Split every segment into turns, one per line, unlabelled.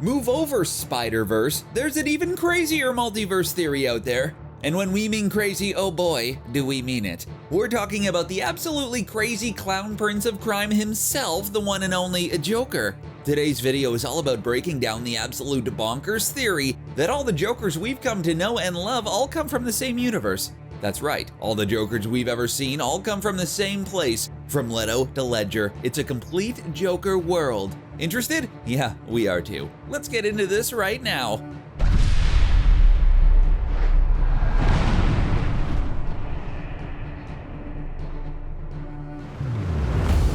Move over, Spider-Verse. There's an even crazier multiverse theory out there. And when we mean crazy, oh boy, do we mean it. We're talking about the absolutely crazy clown prince of crime himself, the one and only Joker. Today's video is all about breaking down the absolute bonkers theory that all the Jokers we've come to know and love all come from the same universe. That's right, all the Jokers we've ever seen all come from the same place. From Leto to Ledger, it's a complete Joker world. Interested? Yeah, we are too. Let's get into this right now.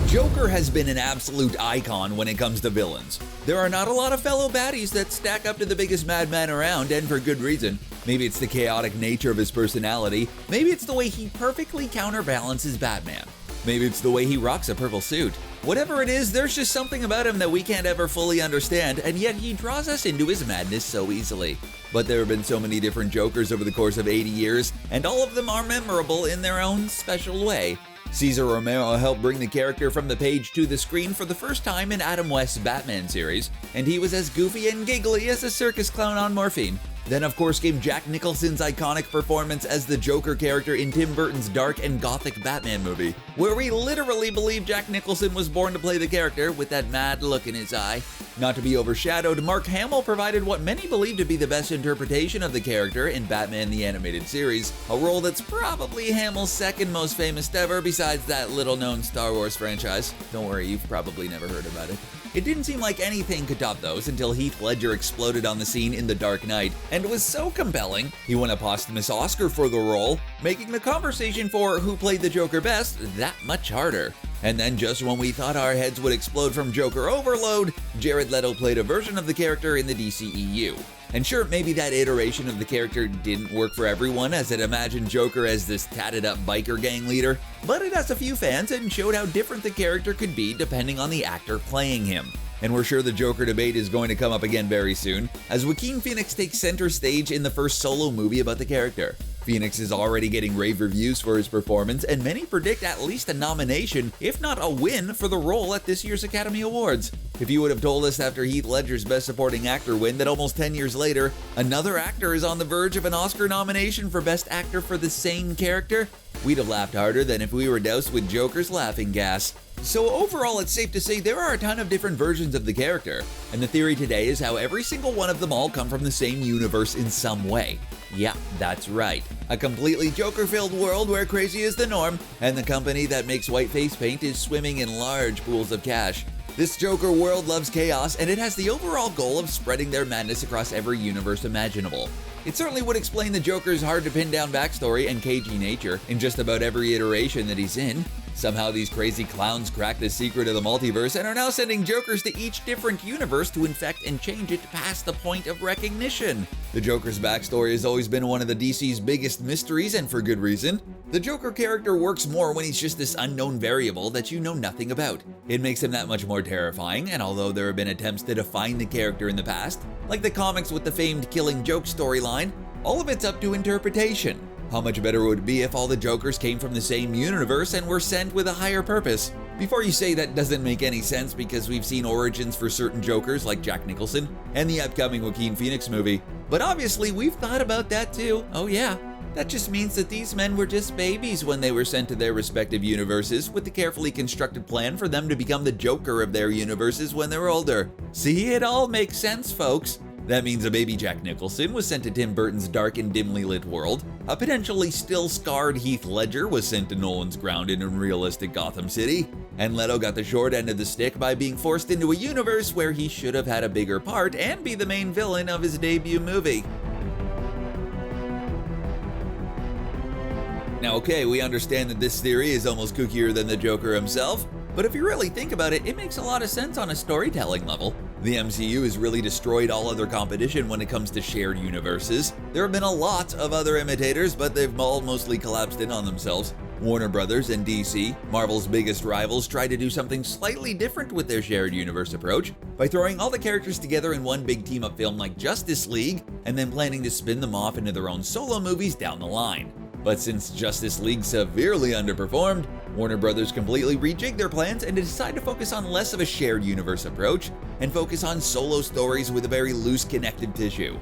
Joker has been an absolute icon when it comes to villains. There are not a lot of fellow baddies that stack up to the biggest madman around, and for good reason. Maybe it's the chaotic nature of his personality, maybe it's the way he perfectly counterbalances Batman. Maybe it's the way he rocks a purple suit. Whatever it is, there's just something about him that we can't ever fully understand, and yet he draws us into his madness so easily. But there have been so many different Jokers over the course of 80 years, and all of them are memorable in their own special way. Cesar Romero helped bring the character from the page to the screen for the first time in Adam West's Batman series, and he was as goofy and giggly as a circus clown on morphine. Then of course came Jack Nicholson's iconic performance as the Joker character in Tim Burton's dark and gothic Batman movie, where we literally believe Jack Nicholson was born to play the character with that mad look in his eye. Not to be overshadowed, Mark Hamill provided what many believe to be the best interpretation of the character in Batman the Animated Series, a role that's probably Hamill's second most famous ever besides that little-known Star Wars franchise. Don't worry, you've probably never heard about it. It didn't seem like anything could top those until Heath Ledger exploded on the scene in The Dark Knight, and was so compelling, he won a posthumous Oscar for the role, making the conversation for who played the Joker best that much harder. And then just when we thought our heads would explode from Joker overload, Jared Leto played a version of the character in the DCEU. And sure, maybe that iteration of the character didn't work for everyone, as it imagined Joker as this tatted-up biker gang leader, but it has a few fans and showed how different the character could be depending on the actor playing him. And we're sure the Joker debate is going to come up again very soon, as Joaquin Phoenix takes center stage in the first solo movie about the character. Phoenix is already getting rave reviews for his performance, and many predict at least a nomination, if not a win, for the role at this year's Academy Awards. If you would have told us after Heath Ledger's Best Supporting Actor win that almost 10 years later, another actor is on the verge of an Oscar nomination for Best Actor for the same character, we'd have laughed harder than if we were doused with Joker's laughing gas. So overall, it's safe to say there are a ton of different versions of the character, and the theory today is how every single one of them all come from the same universe in some way. Yeah, that's right. A completely Joker-filled world where crazy is the norm, and the company that makes white face paint is swimming in large pools of cash. This Joker world loves chaos, and it has the overall goal of spreading their madness across every universe imaginable. It certainly would explain the Joker's hard-to-pin-down backstory and cagey nature in just about every iteration that he's in. Somehow these crazy clowns cracked the secret of the multiverse and are now sending Jokers to each different universe to infect and change it past the point of recognition. The Joker's backstory has always been one of the DC's biggest mysteries, and for good reason. The Joker character works more when he's just this unknown variable that you know nothing about. It makes him that much more terrifying, and although there have been attempts to define the character in the past, like the comics with the famed Killing Joke storyline, all of it's up to interpretation. How much better would it be if all the Jokers came from the same universe and were sent with a higher purpose? Before you say that doesn't make any sense because we've seen origins for certain Jokers like Jack Nicholson and the upcoming Joaquin Phoenix movie. But obviously we've thought about that too. Oh yeah. That just means that these men were just babies when they were sent to their respective universes with the carefully constructed plan for them to become the Joker of their universes when they're older. See, it all makes sense, folks. That means a baby Jack Nicholson was sent to Tim Burton's dark and dimly lit world, a potentially still scarred Heath Ledger was sent to Nolan's grounded and realistic Gotham City, and Leto got the short end of the stick by being forced into a universe where he should have had a bigger part and be the main villain of his debut movie. Now okay, we understand that this theory is almost kookier than the Joker himself, but if you really think about it, it makes a lot of sense on a storytelling level. The MCU has really destroyed all other competition when it comes to shared universes. There have been a lot of other imitators, but they've all mostly collapsed in on themselves. Warner Brothers and DC, Marvel's biggest rivals, tried to do something slightly different with their shared universe approach by throwing all the characters together in one big team-up film like Justice League, and then planning to spin them off into their own solo movies down the line. But since Justice League severely underperformed, Warner Brothers completely rejigged their plans and decided to focus on less of a shared universe approach and focus on solo stories with a very loose connective tissue.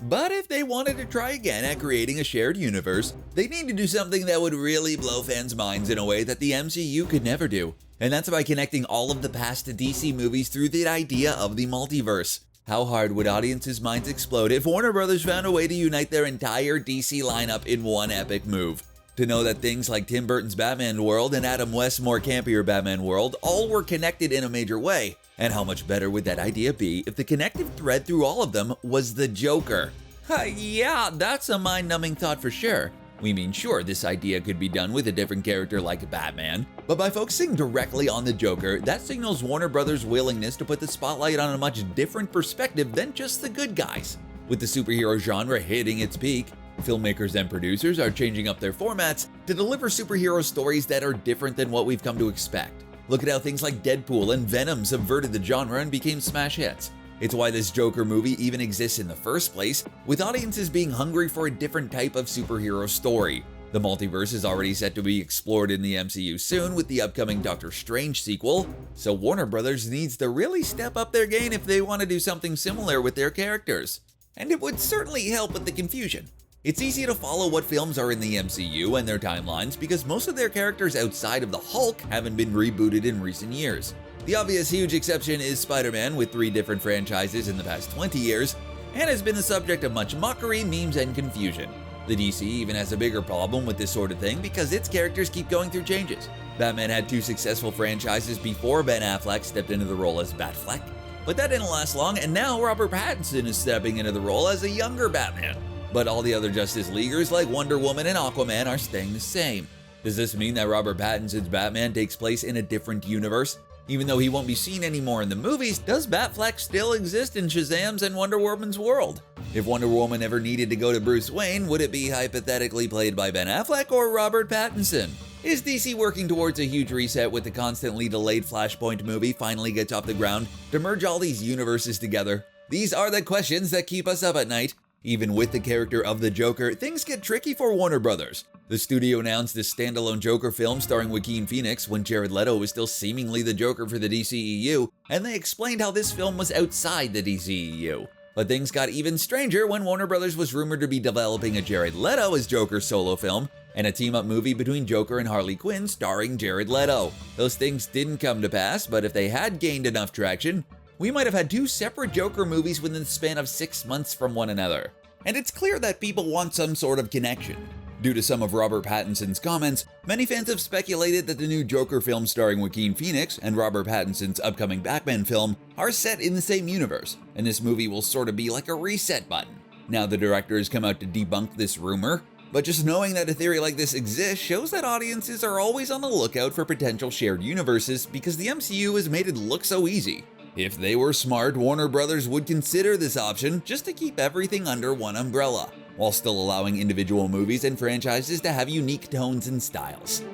But if they wanted to try again at creating a shared universe, they need to do something that would really blow fans' minds in a way that the MCU could never do. And that's by connecting all of the past DC movies through the idea of the multiverse. How hard would audiences' minds explode if Warner Brothers found a way to unite their entire DC lineup in one epic move? To know that things like Tim Burton's Batman world and Adam West's more campier Batman world all were connected in a major way. And how much better would that idea be if the connective thread through all of them was the Joker? Yeah, that's a mind-numbing thought for sure. We mean, sure, this idea could be done with a different character like Batman, but by focusing directly on the Joker, that signals Warner Brothers' willingness to put the spotlight on a much different perspective than just the good guys. With the superhero genre hitting its peak, filmmakers and producers are changing up their formats to deliver superhero stories that are different than what we've come to expect. Look at how things like Deadpool and Venom subverted the genre and became smash hits. It's why this Joker movie even exists in the first place, with audiences being hungry for a different type of superhero story. The multiverse is already set to be explored in the MCU soon with the upcoming Doctor Strange sequel, so Warner Brothers needs to really step up their game if they want to do something similar with their characters. And it would certainly help with the confusion. It's easy to follow what films are in the MCU and their timelines because most of their characters outside of the Hulk haven't been rebooted in recent years. The obvious huge exception is Spider-Man, with 3 different franchises in the past 20 years, and has been the subject of much mockery, memes, and confusion. The DC even has a bigger problem with this sort of thing because its characters keep going through changes. Batman had 2 successful franchises before Ben Affleck stepped into the role as Batfleck, but that didn't last long, and now Robert Pattinson is stepping into the role as a younger Batman. But all the other Justice Leaguers like Wonder Woman and Aquaman are staying the same. Does this mean that Robert Pattinson's Batman takes place in a different universe? Even though he won't be seen anymore in the movies, does Batfleck still exist in Shazam's and Wonder Woman's world? If Wonder Woman ever needed to go to Bruce Wayne, would it be hypothetically played by Ben Affleck or Robert Pattinson? Is DC working towards a huge reset with the constantly delayed Flashpoint movie finally gets off the ground to merge all these universes together? These are the questions that keep us up at night. Even with the character of the Joker, things get tricky for Warner Brothers. The studio announced this standalone Joker film starring Joaquin Phoenix when Jared Leto was still seemingly the Joker for the DCEU, and they explained how this film was outside the DCEU. But things got even stranger when Warner Brothers was rumored to be developing a Jared Leto as Joker solo film, and a team-up movie between Joker and Harley Quinn starring Jared Leto. Those things didn't come to pass, but if they had gained enough traction, we might have had 2 separate Joker movies within the span of 6 months from one another. And it's clear that people want some sort of connection. Due to some of Robert Pattinson's comments, many fans have speculated that the new Joker film starring Joaquin Phoenix and Robert Pattinson's upcoming Batman film are set in the same universe, and this movie will sort of be like a reset button. Now the director has come out to debunk this rumor, but just knowing that a theory like this exists shows that audiences are always on the lookout for potential shared universes because the MCU has made it look so easy. If they were smart, Warner Brothers would consider this option just to keep everything under one umbrella, while still allowing individual movies and franchises to have unique tones and styles.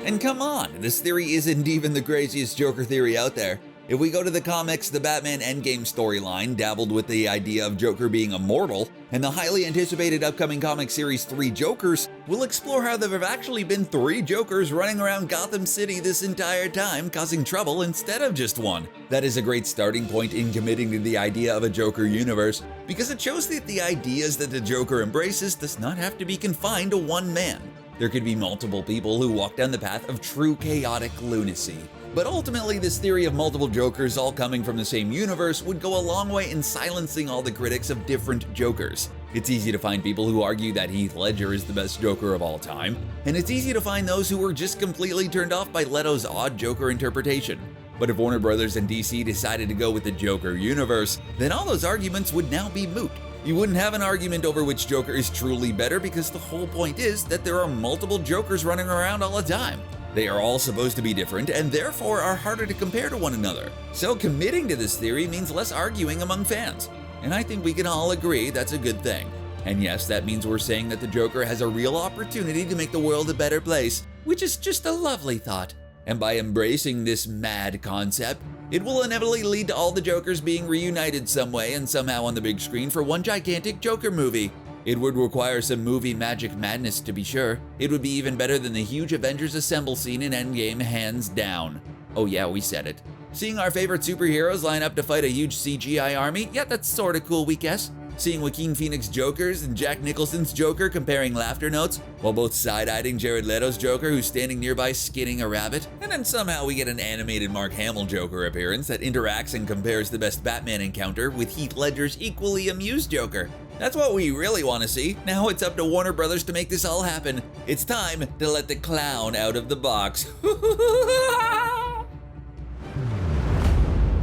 And come on, this theory isn't even the craziest Joker theory out there. If we go to the comics, the Batman Endgame storyline dabbled with the idea of Joker being immortal, and the highly anticipated upcoming comic series 3 Jokers will explore how there have actually been 3 Jokers running around Gotham City this entire time, causing trouble instead of just one. That is a great starting point in committing to the idea of a Joker universe, because it shows that the ideas that the Joker embraces does not have to be confined to one man. There could be multiple people who walk down the path of true chaotic lunacy. But ultimately, this theory of multiple Jokers all coming from the same universe would go a long way in silencing all the critics of different Jokers. It's easy to find people who argue that Heath Ledger is the best Joker of all time, and it's easy to find those who were just completely turned off by Leto's odd Joker interpretation. But if Warner Brothers and DC decided to go with the Joker universe, then all those arguments would now be moot. You wouldn't have an argument over which Joker is truly better because the whole point is that there are multiple Jokers running around all the time. They are all supposed to be different and therefore are harder to compare to one another. So committing to this theory means less arguing among fans. And I think we can all agree that's a good thing. And yes, that means we're saying that the Joker has a real opportunity to make the world a better place, which is just a lovely thought. And by embracing this mad concept, it will inevitably lead to all the Jokers being reunited some way and somehow on the big screen for one gigantic Joker movie. It would require some movie magic madness to be sure. It would be even better than the huge Avengers Assemble scene in Endgame, hands down. Oh yeah, we said it. Seeing our favorite superheroes line up to fight a huge CGI army, yeah, that's sorta cool, we guess. Seeing Joaquin Phoenix Jokers and Jack Nicholson's Joker comparing laughter notes, while both side-eyeing Jared Leto's Joker who's standing nearby skinning a rabbit, and then somehow we get an animated Mark Hamill Joker appearance that interacts and compares the best Batman encounter with Heath Ledger's equally amused Joker. That's what we really want to see. Now it's up to Warner Brothers to make this all happen. It's time to let the clown out of the box.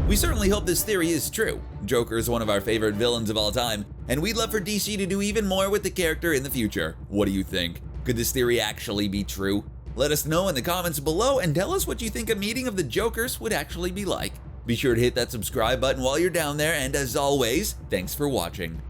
We certainly hope this theory is true. Joker is one of our favorite villains of all time, and we'd love for DC to do even more with the character in the future. What do you think? Could this theory actually be true? Let us know in the comments below and tell us what you think a meeting of the Jokers would actually be like. Be sure to hit that subscribe button while you're down there, and as always, thanks for watching.